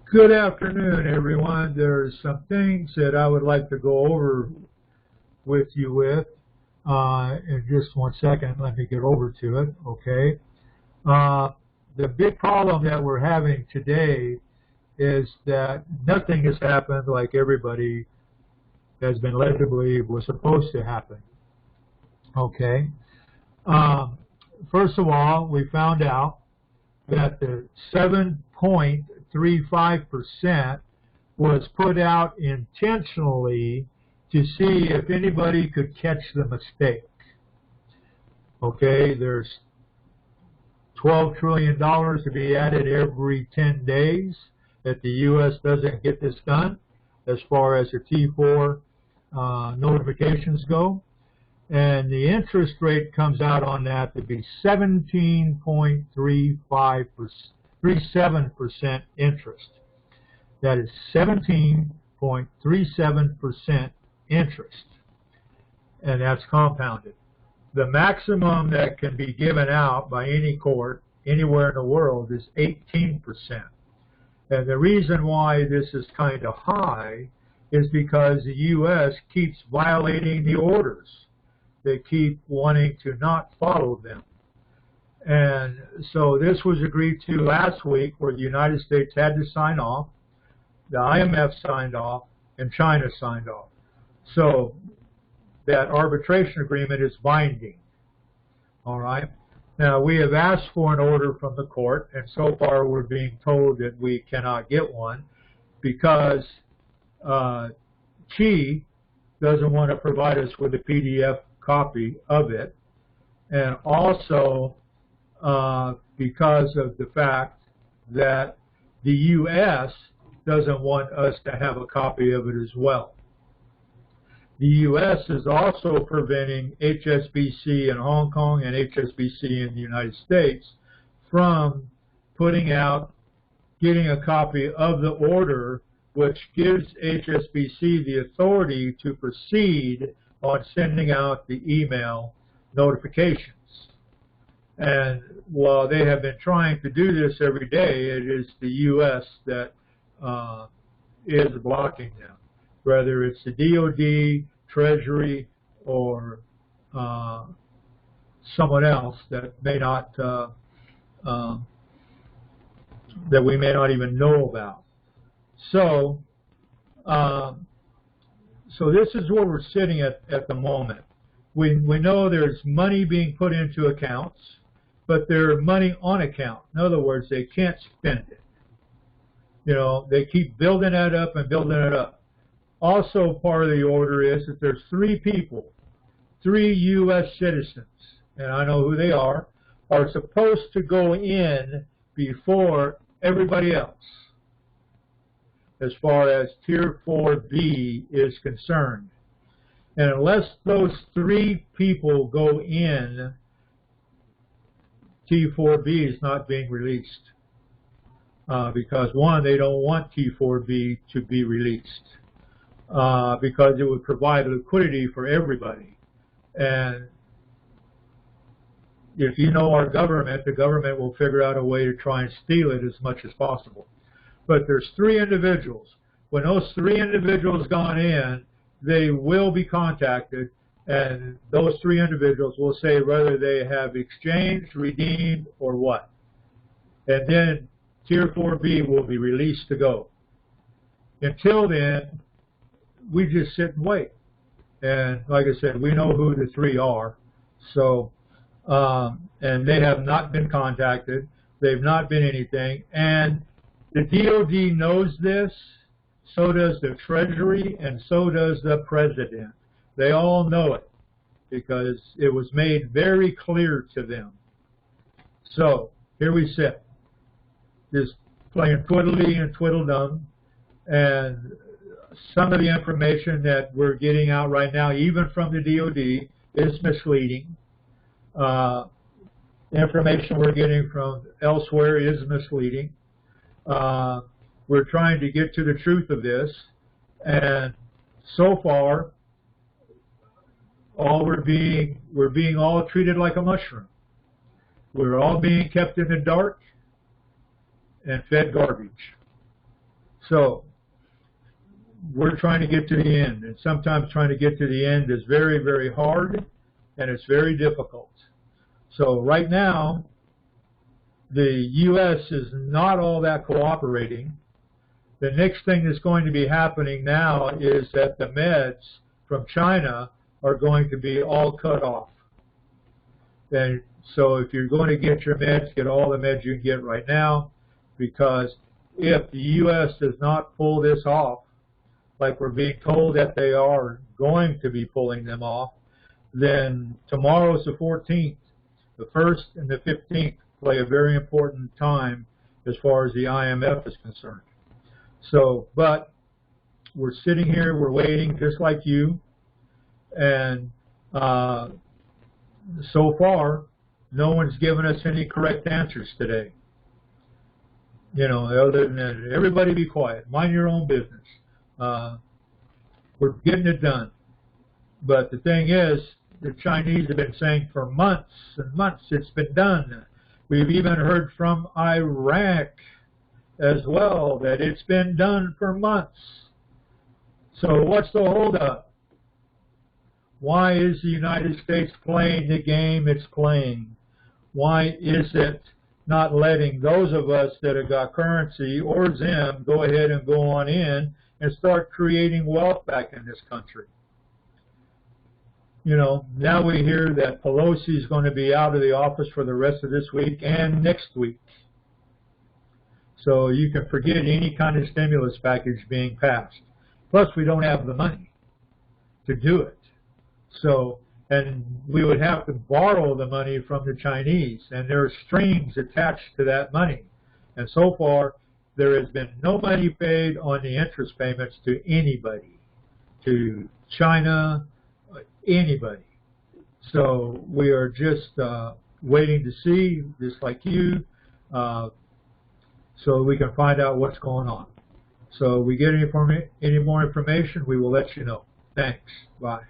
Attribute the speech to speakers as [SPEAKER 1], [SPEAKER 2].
[SPEAKER 1] Good afternoon, everyone. There's some things that I would like to go over with you in just one second. Let me get over to it, okay? The big problem that we're having today is that nothing has happened like everybody has been led to believe was supposed to happen, okay? First of all, we found out that the 7.35% was put out intentionally to see if anybody could catch the mistake. Okay, there's $12 trillion to be added every 10 days that the U.S. doesn't get this done as far as the T4 notifications go. And the interest rate comes out on that to be 17.37% interest. That is 17.37% interest, and that's compounded. The maximum that can be given out by any court anywhere in the world is 18%. And the reason why this is kind of high is because the U.S. keeps violating the orders. They keep wanting to not follow them. And so this was agreed to last week, where the United States had to sign off, the IMF signed off, and China signed off. So that arbitration agreement is binding. All right. Now, we have asked for an order from the court, and so far we're being told that we cannot get one because Chi doesn't want to provide us with a PDF copy of it, and also because of the fact that the U.S. doesn't want us to have a copy of it as well. The U.S. is also preventing HSBC in Hong Kong and HSBC in the United States from getting a copy of the order, which gives HSBC the authority to proceed on sending out the email notifications. And while they have been trying to do this every day, it is the U.S. that is blocking them, whether it's the DOD, Treasury, or someone else that may not that we may not even know about. So this is where we're sitting at the moment. We know there's money being put into accounts, but there's money on account. In other words, they can't spend it. You know, they keep building that up and building it up. Also, part of the order is that there's three people, 3 U.S. citizens, and I know who they are supposed to go in before everybody else as far as Tier 4B is concerned. And unless those 3 people go in, T4B is not being released. Because one, they don't want T4B to be released because it would provide liquidity for everybody. And if you know our government, the government will figure out a way to try and steal it as much as possible. But there's 3 individuals. When those 3 individuals gone in, they will be contacted, and those 3 individuals will say whether they have exchanged, redeemed, or what. And then Tier 4B will be released to go. Until then, we just sit and wait. And like I said, we know who the 3 are. So, and they have not been contacted. They've not been anything. And the DOD knows this. So does the Treasury, and so does the President. They all know it because it was made very clear to them. So here we sit, just playing twiddly and twiddledum, and some of the information that we're getting out right now, even from the DOD, is misleading. Information we're getting from elsewhere is misleading. We're trying to get to the truth of this, and so far, we're being all treated like a mushroom. We're all being kept in the dark and fed garbage. So we're trying to get to the end, and sometimes trying to get to the end is very, very hard, and it's very difficult. So right now, the U.S. is not all that cooperating. The next thing that's going to be happening now is that the meds from China are going to be all cut off. And so if you're going to get your meds, get all the meds you can get right now, because if the U.S. does not pull this off, like we're being told that they are going to be pulling them off, then tomorrow's the 14th. The 1st and the 15th play a very important time as far as the IMF is concerned. So, but we're sitting here, we're waiting just like you, and so far, no one's given us any correct answers today. You know, other than that, everybody be quiet, mind your own business. We're getting it done. But the thing is, the Chinese have been saying for months and months it's been done. We've even heard from Iraq as well that it's been done for months. So what's the holdup? Why is the United States playing the game it's playing? Why is it not letting those of us that have got currency or ZIM go ahead and go on in and start creating wealth back in this country? You know, now we hear that Pelosi is going to be out of the office for the rest of this week and next week. So you can forget any kind of stimulus package being passed. Plus, we don't have the money to do it. So, and we would have to borrow the money from the Chinese, and there are strings attached to that money. And so far, there has been no money paid on the interest payments to anybody, to China, anybody. So we are just waiting to see, just like you, so we can find out what's going on. So we get any more information, we will let you know. Thanks. Bye.